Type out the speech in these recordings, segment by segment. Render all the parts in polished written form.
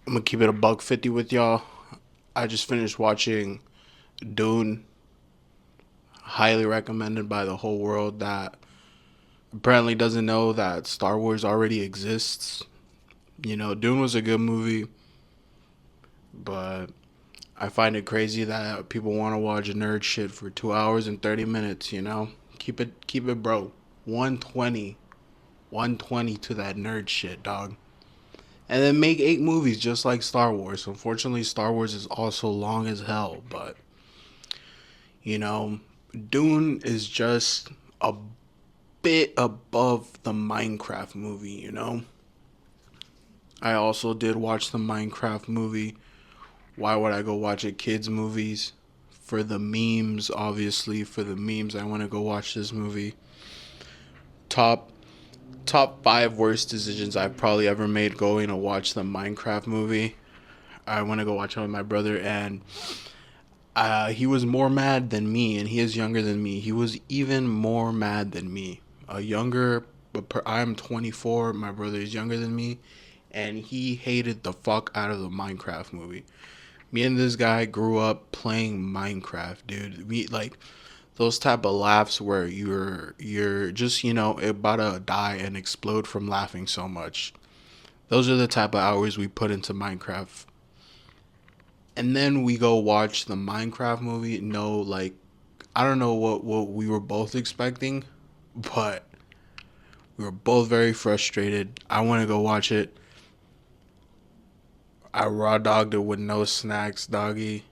I'm gonna keep it a buck 50 with y'all. I just finished watching Dune, highly recommended by the whole world that apparently doesn't know that Star Wars already exists. Dune was a good movie, but I find it crazy that people want to watch nerd shit for 2 hours and 30 minutes. Keep it, bro. 120, 120 to that nerd shit, dog. And then make 8 movies just like Star Wars. Unfortunately, Star Wars is also long as hell, but you know, Dune is just a bit above the Minecraft movie. I also did watch the Minecraft movie. Why would I go watch a kids movies? For the memes, obviously, for the memes, I want to go watch this movie. Top top 5 worst decisions I've probably ever made going to watch the Minecraft movie. I want to go watch it with my brother, and he was more mad than me, and he is younger than me. He was even more mad than me. I'm 24. My brother is younger than me, and he hated the fuck out of the Minecraft movie. Me and this guy grew up playing Minecraft, dude. We like those type of laughs where you're just about to die and explode from laughing so much. Those are the type of hours we put into Minecraft. And then we go watch the Minecraft movie. No, like I don't know what we were both expecting, but we were both very frustrated. I want to go watch it. I raw dogged it with no snacks, doggy,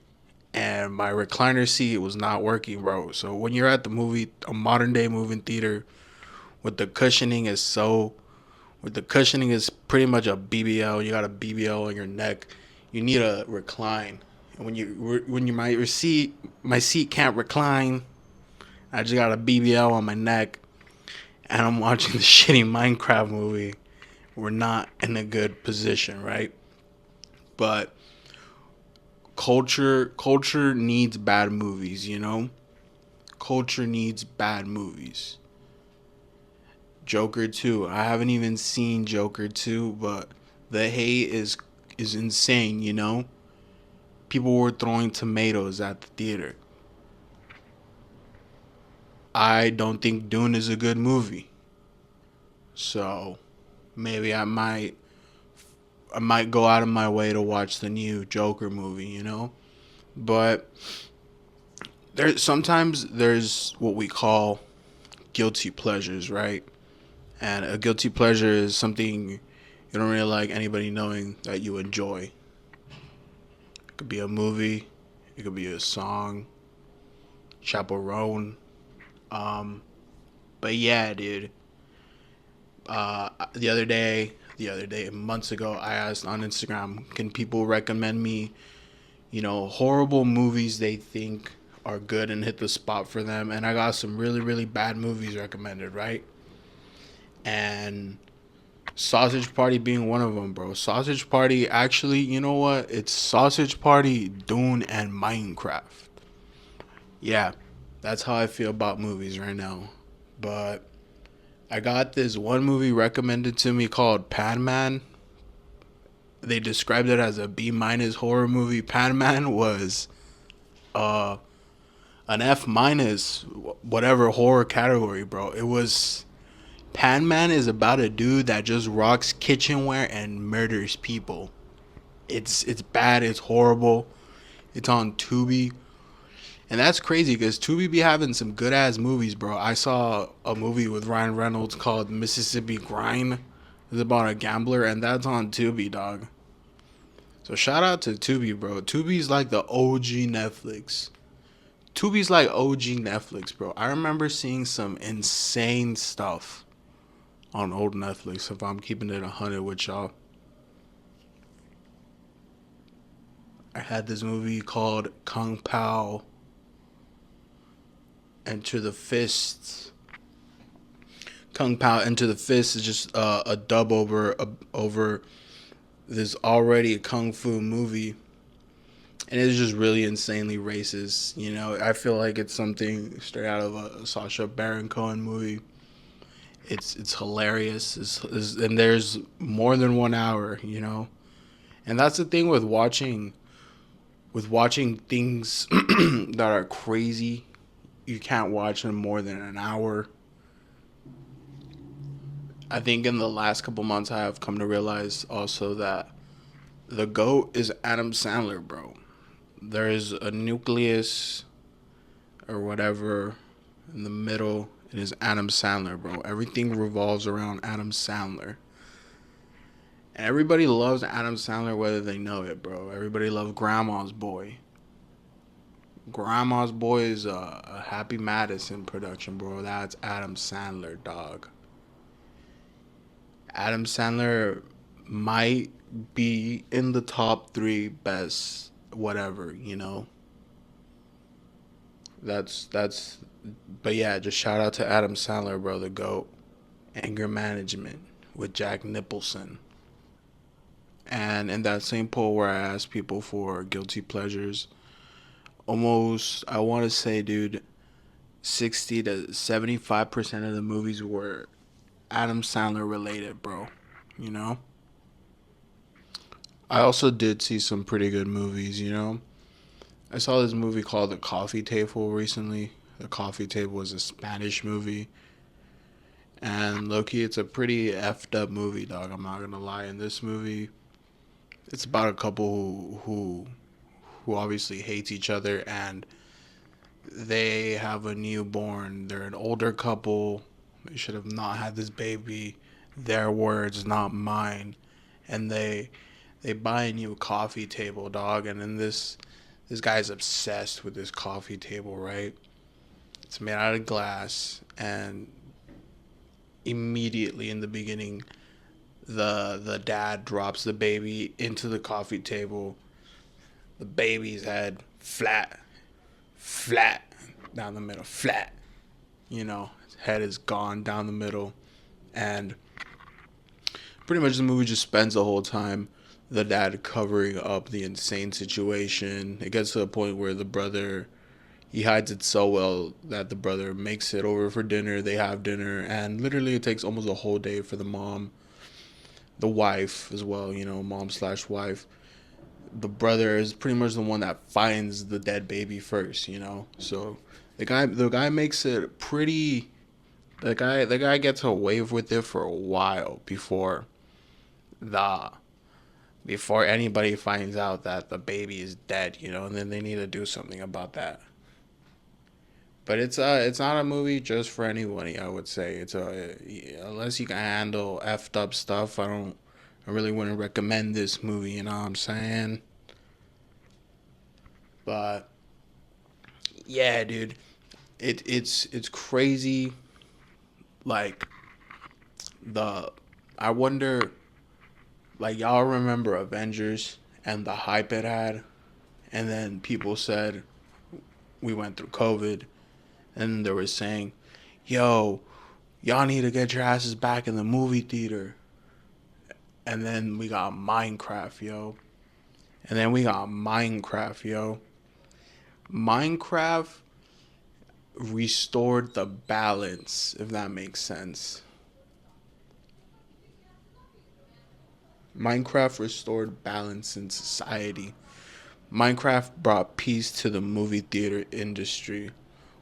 and my recliner seat was not working, bro. So when you're at the movie, a modern day movie theater, with the cushioning is so, with the cushioning is pretty much a BBL. You got a BBL on your neck. You need a recline. And when you my seat can't recline. I just got a BBL on my neck, and I'm watching the shitty Minecraft movie. We're not in a good position, right? But culture needs bad movies. Culture needs bad movies. Joker 2. I haven't even seen Joker 2, but the hate is insane. People were throwing tomatoes at the theater. I don't think Dune is a good movie. So maybe I might go out of my way to watch the new Joker movie. But there's what we call guilty pleasures, right? And a guilty pleasure is something you don't really like anybody knowing that you enjoy. It could be a movie, it could be a song, chaperone. Um, but yeah, dude. Months ago, I asked on Instagram, can people recommend me, horrible movies they think are good and hit the spot for them? And I got some really, really bad movies recommended, right? And Sausage Party being one of them, bro. Sausage Party, actually, you know what? It's Sausage Party, Dune, and Minecraft. Yeah, that's how I feel about movies right now. But I got this one movie recommended to me called Pan Man. They described it as a B minus horror movie. Pan Man was uh an F minus whatever horror category, bro. It was Pan Man is about a dude that just rocks kitchenware and murders people. It's bad. It's horrible. It's on Tubi. And that's crazy because Tubi be having some good ass movies, bro. I saw a movie with Ryan Reynolds called Mississippi Grind. It's about a gambler, and that's on Tubi, dog. So shout out to Tubi, bro. Tubi's like the OG Netflix. Tubi's like OG Netflix, bro. I remember seeing some insane stuff on old Netflix, if I'm keeping it 100 with y'all. I had this movie called Kung Pao Enter the Fist. Kung Pao Enter the Fist is just a dub over this already kung fu movie, and it's just really insanely racist. I feel like it's something straight out of a Sacha Baron Cohen movie. It's hilarious, and there's more than 1 hour. And that's the thing with watching things that are crazy. You can't watch them more than an hour. I think in the last couple months I have come to realize also that the GOAT is Adam Sandler, bro. There is a nucleus or whatever in the middle. It is Adam Sandler, bro. Everything revolves around Adam Sandler. And everybody loves Adam Sandler whether they know it, bro. Everybody loves Grandma's Boy. Grandma's Boy is a Happy Madison production, bro. That's Adam Sandler, dog. Adam Sandler might be in the top three best whatever, you know. That's but yeah, just shout out to Adam Sandler, bro, the GOAT. Anger Management with Jack Nicholson. And in that same poll where I asked people for guilty pleasures, almost I want to say, dude, 60 to 75% of the movies were Adam Sandler related, bro. You know? I also did see some pretty good movies, you know? I saw this movie called The Coffee Table recently. The Coffee Table was a Spanish movie. And low-key, it's a pretty effed up movie, dog. I'm not gonna lie. In this movie, it's about a couple who obviously hates each other, and they have a newborn. They're an older couple. They should have not had this baby. Their words, not mine. And they buy a new coffee table, dog. And then this guy's obsessed with this coffee table, right? It's made out of glass, and immediately in the beginning, the dad drops the baby into the coffee table. The baby's head flat down the middle, flat. You know, his head is gone down the middle, and pretty much the movie just spends the whole time the dad covering up the insane situation. It gets to a point where the brother, he hides it so well that the brother makes it over for dinner. They have dinner, and literally it takes almost a whole day for the mom, the wife as well, you know, mom slash wife. The brother is pretty much the one that finds the dead baby first, you know. So the guy makes it pretty. The guy gets away with it for a while the before anybody finds out that the baby is dead, you know, and then they need to do something about that. But it's not a movie just for anybody. I would say it's a unless you can handle effed up stuff. I really wouldn't recommend this movie. You know what I'm saying? But yeah, dude, it's crazy. Like the I wonder, like y'all remember Avengers and the hype it had, and then people said we went through COVID, and they were saying, "Yo, y'all need to get your asses back in the movie theater." And then we got Minecraft, yo. And then we got Minecraft, yo. Minecraft restored the balance, if that makes sense. Minecraft restored balance in society. Minecraft brought peace to the movie theater industry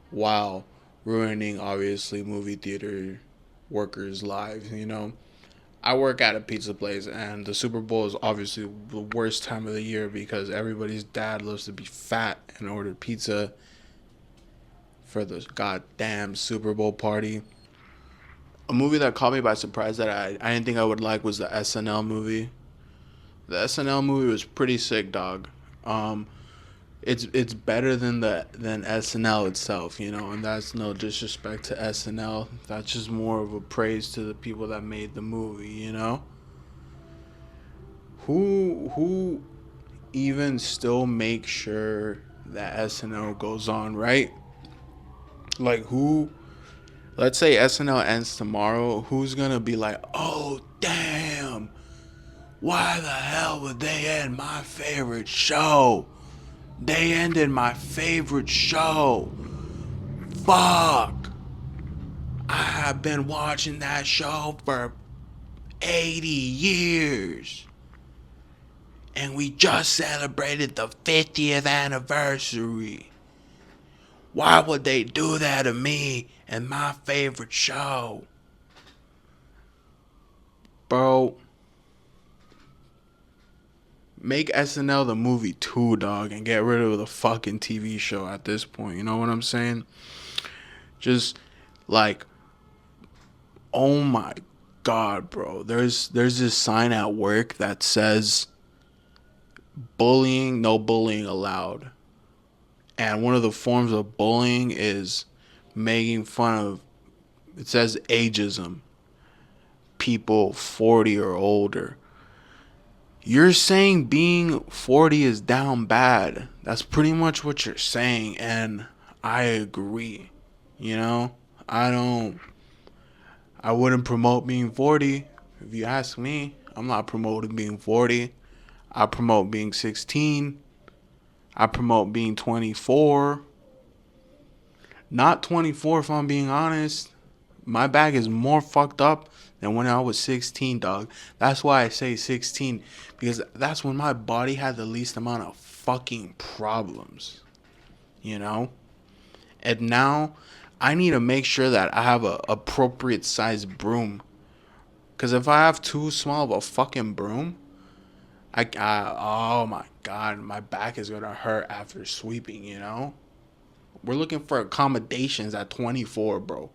while ruining, obviously, movie theater workers' lives, you know? I work at a pizza place, and the Super Bowl is obviously the worst time of the year because everybody's dad loves to be fat and order pizza for the goddamn Super Bowl party. A movie that caught me by surprise that I didn't think I would like was the SNL movie. The SNL movie was pretty sick, dog. Um, it's better than SNL itself, you know, and that's no disrespect to SNL. That's just more of a praise to the people that made the movie, you know. Who even still makes sure that SNL goes on, right? Like who? Let's say SNL ends tomorrow. Who's gonna be like, oh damn, why the hell would they end my favorite show? They ended my favorite show. Fuck. I have been watching that show for 80 years. And we just celebrated the 50th anniversary. Why would they do that to me and my favorite show? Bro, make SNL the movie too, dog, and get rid of the fucking TV show at this point. You know what I'm saying? Just like, oh my god, bro. There's this sign at work that says bullying, no bullying allowed. And one of the forms of bullying is making fun of, it says ageism, people 40 or older. You're saying being 40 is down bad. That's pretty much what you're saying, and I agree. You know, I don't, I wouldn't promote being 40. If you ask me, I'm not promoting being 40. I promote being 16. I promote being 24. Not 24 if I'm being honest. My back is more fucked up than when I was 16, dog. That's why I say 16, because that's when my body had the least amount of fucking problems, you know? And now I need to make sure that I have a appropriate size broom. Because if I have too small of a fucking broom, oh my god, my back is gonna hurt after sweeping, you know? We're looking for accommodations at 24, bro.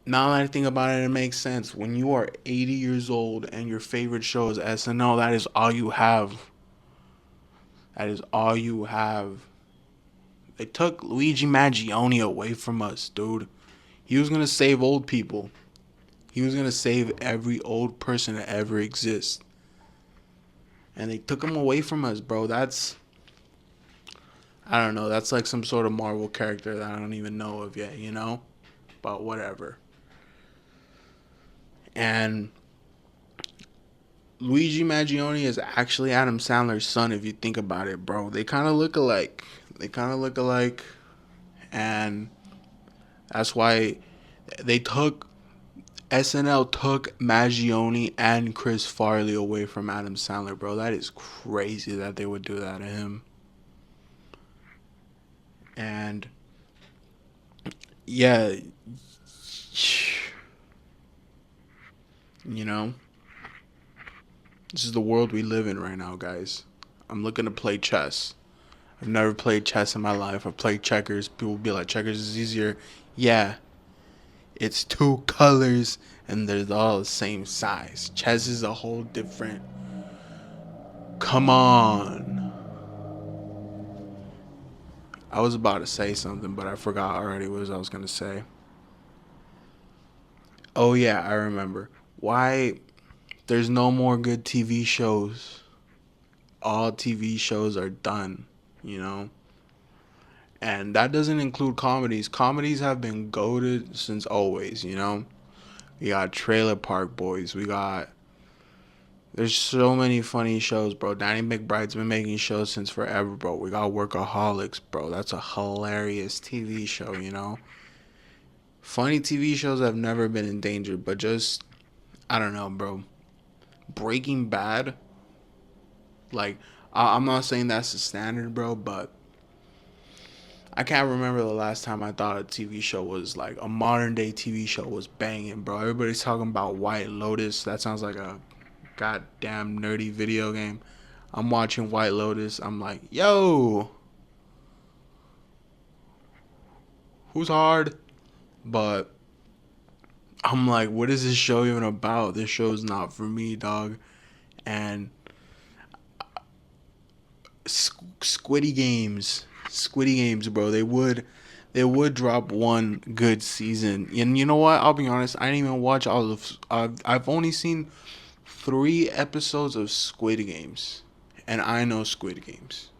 Now that I think about it, it makes sense. When you are 80 years old and your favorite show is SNL, that is all you have. That is all you have. They took Luigi Maggioni away from us, dude. He was gonna save old people. He was gonna save every old person that ever exists. And they took him away from us, bro. That's, I don't know. That's like some sort of Marvel character that I don't even know of yet, you know? But whatever. And Luigi Maggioni is actually Adam Sandler's son if you think about it, bro. They kind of look alike. They kind of look alike. And that's why they took, SNL took Maggioni and Chris Farley away from Adam Sandler, bro. That is crazy that they would do that to him. And yeah, you know, this is the world we live in right now, guys. I'm looking to play chess. I've never played chess in my life. I've played checkers. People will be like, checkers is easier. Yeah, it's two colors and they're all the same size. Chess is a whole different. Come on. I was about to say something, but I forgot already what I was going to say. Oh, yeah, I remember. Why there's no more good TV shows. All TV shows are done, you know? And that doesn't include comedies. Comedies have been goated since always, you know? We got Trailer Park Boys. We got, there's so many funny shows, bro. Danny McBride's been making shows since forever, bro. We got Workaholics, bro. That's a hilarious TV show, you know? Funny TV shows have never been in danger, but just, I don't know, bro. Breaking Bad, like, I'm not saying that's the standard, bro, but I can't remember the last time I thought a TV show was like a modern day TV show was banging, bro. Everybody's talking about White Lotus. That sounds like a goddamn nerdy video game. I'm watching White Lotus. I'm like, yo, who's hard? But I'm like, what is this show even about? This show's not for me, dog. And Squiddy Games, bro. They would drop one good season. And you know what? I'll be honest. I didn't even watch all of. I've only seen 3 episodes of Squid Games, and I know Squid Games.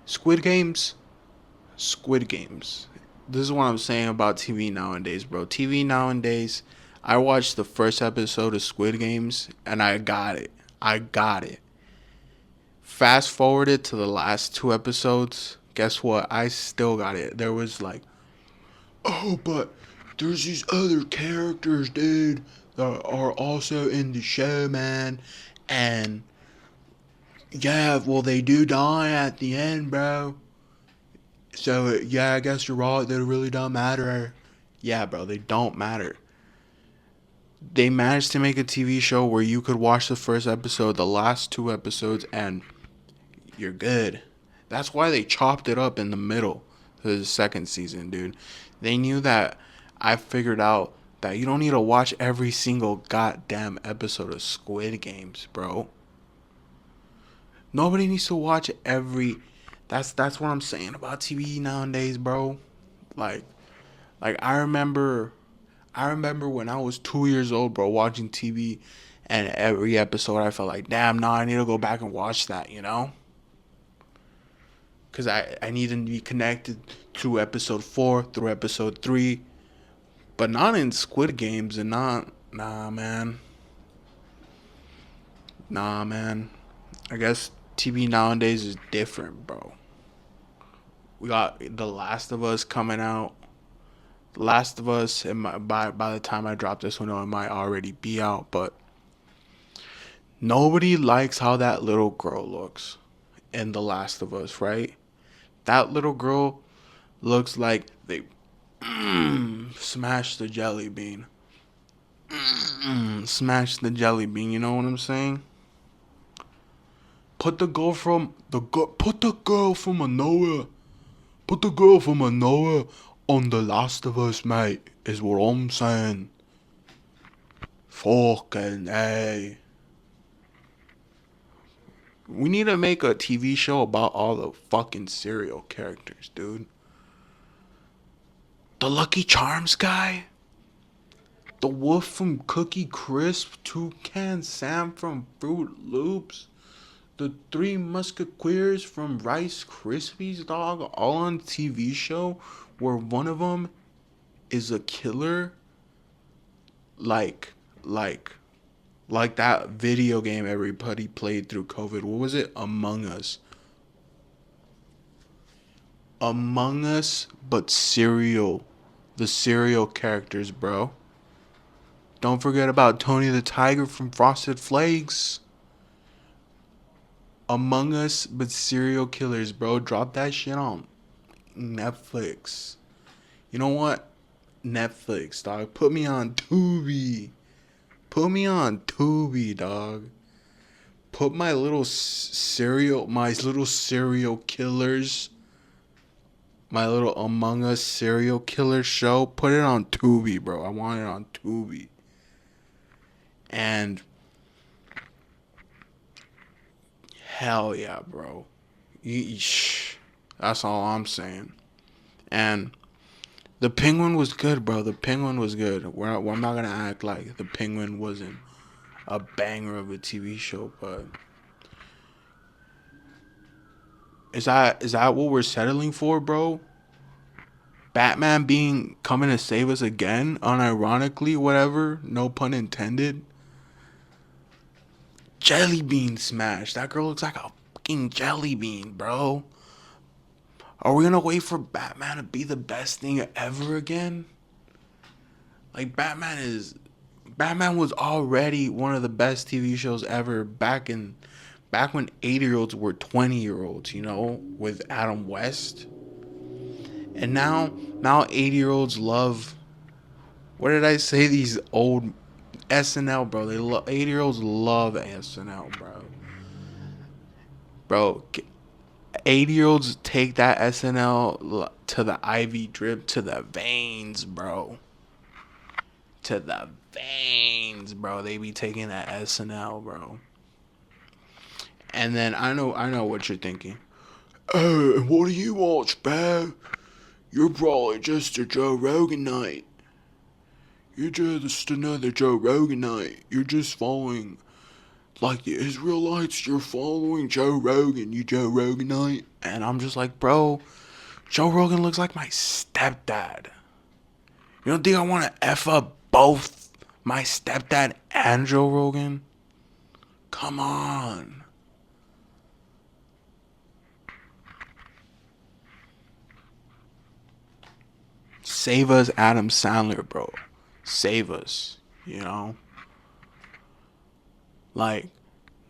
Squid Games. Squid Games. This is what I'm saying about TV nowadays, bro. TV nowadays. I watched the first episode of Squid Games, and I got it. I got it. Fast forwarded to the last 2 episodes. Guess what? I still got it. There was like, oh, but there's these other characters, dude, that are also in the show, man. And yeah, well, they do die at the end, bro. So yeah, I guess you're right. They really don't matter. Yeah, bro, they don't matter. They managed to make a TV show where you could watch the first episode, the last two episodes, and you're good. That's why they chopped it up in the middle of the second season, dude. They knew that I figured out that you don't need to watch every single goddamn episode of Squid Games, bro. Nobody needs to watch every. That's what I'm saying about TV nowadays, bro. Like like I remember when I was 2 years old, bro, watching TV, and every episode I felt like, damn, nah, I need to go back and watch that, you know? Because I need to be connected to episode 4 through episode 3, but not in Squid Games and not, nah, man. Nah, man. I guess TV nowadays is different, bro. We got The Last of Us coming out. Last of Us, by the time I drop this one, it might already be out, but nobody likes how that little girl looks in The Last of Us, right? That little girl looks like they smashed the jelly bean. Smash the jelly bean, you know what I'm saying? Put the girl from Manoa. Put the girl from Manoa on The Last of Us, mate, is what I'm saying. Fucking A. We need to make a TV show about all the fucking serial characters, dude. The Lucky Charms guy? The Wolf from Cookie Crisp? Toucan Sam from Fruit Loops? The Three Musketeers from Rice Krispies, dog? All on TV show where one of them is a killer? Like, like, like that video game everybody played through COVID. What was it? Among Us. Among Us, but cereal. The cereal characters, bro. Don't forget about Tony the Tiger from Frosted Flakes. Among Us, but serial killers, bro. Drop that shit on Netflix. You know what? Netflix, dog. Put me on Tubi. Put me on Tubi, dog. Put my little serial killers, my little Among Us serial killer show. Put it on Tubi, bro. I want it on Tubi. And hell yeah, bro. That's all I'm saying. And the Penguin was good, bro. The Penguin was good. We're not gonna act like the Penguin wasn't a banger of a TV show, but is that what we're settling for, bro? Batman being coming to save us again, unironically, whatever, no pun intended. Jelly bean smash. That girl looks like a fucking jelly bean, bro. Are we gonna wait for Batman to be the best thing ever again? Like Batman was already one of the best TV shows ever back when 80-year-olds were 20-year-olds, you know, with Adam West. And now 80-year-olds love, what did I say, these old SNL, bro. They love 80-year-olds love SNL, bro. Bro, 80-year-olds take that SNL to the IV drip to the veins, bro. To the veins, bro. They be taking that SNL, bro. And then I know what you're thinking. Oh, what do you watch, bro? You're probably just a Joe Roganite. You're just another Joe Roganite. You're just following, like the Israelites, you're following Joe Rogan, you Joe Roganite. And I'm just like, bro, Joe Rogan looks like my stepdad. You don't think I want to F up both my stepdad and Joe Rogan? Come on. Save us, Adam Sandler, bro. Save us, you know? Like,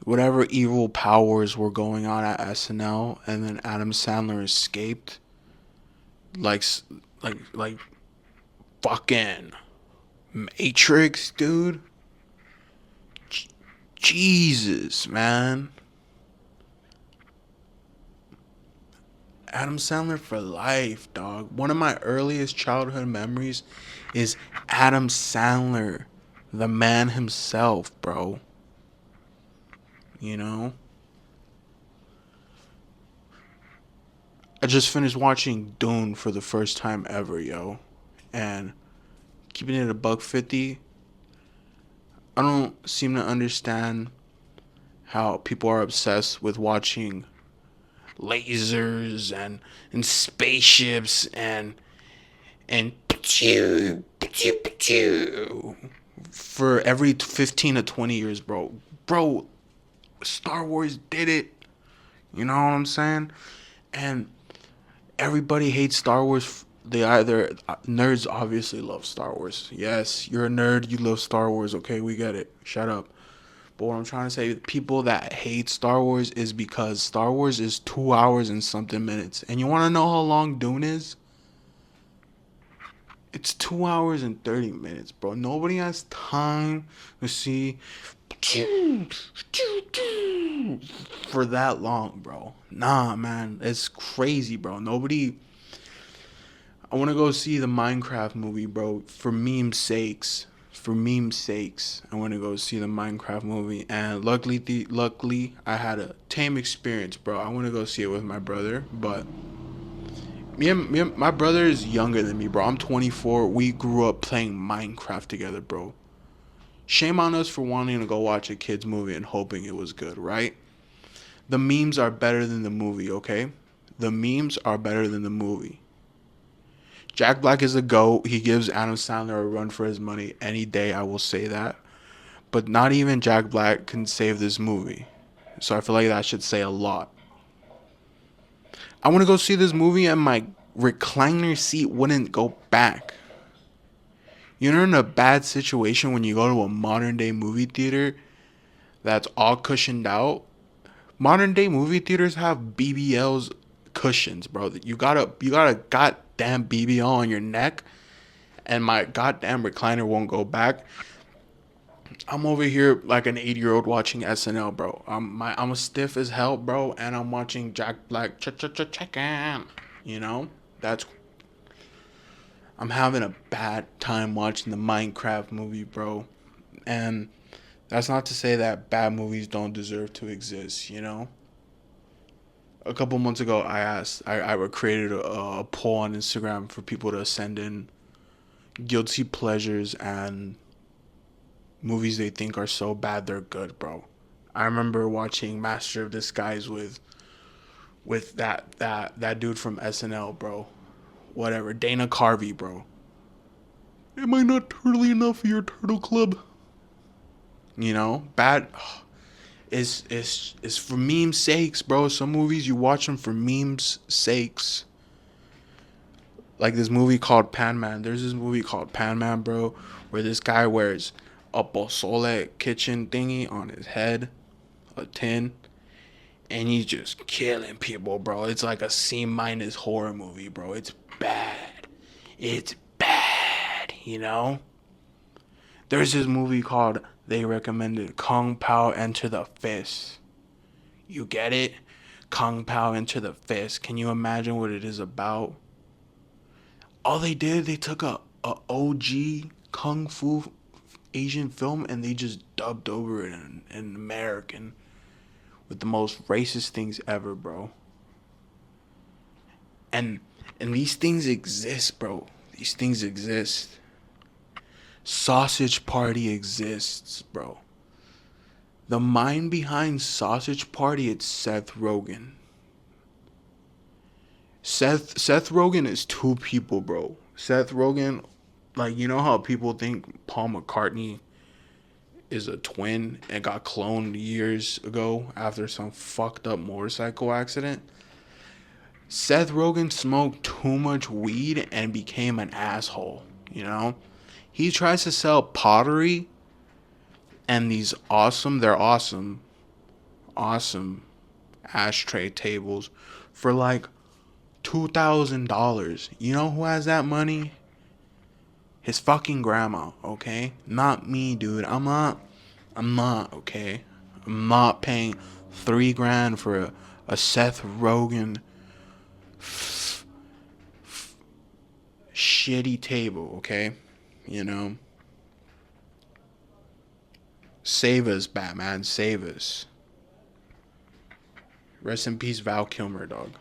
whatever evil powers were going on at SNL, and then Adam Sandler escaped, like like fucking Matrix, dude. Jesus, man. Adam Sandler for life, dog. One of my earliest childhood memories is Adam Sandler, the man himself, bro. You know? I just finished watching Dune for the first time ever, yo. And keeping it a buck 50, I don't seem to understand how people are obsessed with watching lasers and spaceships and for every 15 to 20 years, bro. Bro, Star Wars did it. You know what I'm saying? And everybody hates Star Wars. They either nerds obviously love Star Wars. Yes, you're a nerd, you love Star Wars. Okay, we get it. Shut up. But what I'm trying to say, people that hate Star Wars is because Star Wars is 2 hours and something minutes. And you want to know how long Dune is? It's 2 hours and 30 minutes, bro. Nobody has time to see for that long, bro. Nah, man. It's crazy, bro. Nobody. I want to go see the Minecraft movie, bro. For meme's sakes. For meme's sakes. I want to go see the Minecraft movie. And luckily, I had a tame experience, bro. I want to go see it with my brother. But my brother is younger than me, bro. I'm 24. We grew up playing Minecraft together, bro. Shame on us for wanting to go watch a kid's movie and hoping it was good, right? The memes are better than the movie, okay? The memes are better than the movie. Jack Black is a GOAT. He gives Adam Sandler a run for his money any day, I will say that. But not even Jack Black can save this movie. So I feel like that should say a lot. I want to go see this movie and my recliner seat wouldn't go back. You're in a bad situation when you go to a modern day movie theater that's all cushioned out. Modern day movie theaters have BBL's cushions, bro. You got a goddamn BBL on your neck, and my goddamn recliner won't go back. I'm over here like an 80-year-old watching SNL, bro. I'm a stiff as hell, bro, and I'm watching Jack Black chicken. You know, that's I'm having a bad time watching the Minecraft movie, bro. And that's not to say that bad movies don't deserve to exist, you know? A couple months ago, I created a poll on Instagram for people to send in guilty pleasures and movies they think are so bad they're good, bro. I remember watching Master of Disguise with that dude from SNL, bro. Whatever, Dana Carvey, bro. Am I not turtly enough for your turtle club? You know, bad. It's for memes' sakes, bro. Some movies you watch them for memes' sakes. Like this movie called Pan Man. There's this movie called Pan Man, bro, where this guy wears a pozole kitchen thingy on his head, a tin, and he's just killing people, bro. It's like a C- horror movie, bro. It's bad. It's bad, you know? There's this movie called, they recommended Kung Pao Enter the Fist. You get it? Kung Pao Enter the Fist. Can you imagine what it is about? All they did, they took a OG Kung Fu Asian film and they just dubbed over it in American with the most racist things ever, bro. And these things exist, bro. These things exist. Sausage Party exists, bro. The mind behind Sausage Party, it's Seth Rogen. Seth Rogen is two people, bro. Seth Rogen, like, you know how people think Paul McCartney is a twin and got cloned years ago after some fucked up motorcycle accident? Seth Rogen smoked too much weed and became an asshole, you know? He tries to sell pottery and they're awesome, awesome ashtray tables for like $2,000. You know who has that money? His fucking grandma, okay? Not me, dude. I'm not, okay? I'm not paying 3 grand for a Seth Rogen shitty table, okay? You know? Save us, Batman. Save us. Rest in peace, Val Kilmer, dog.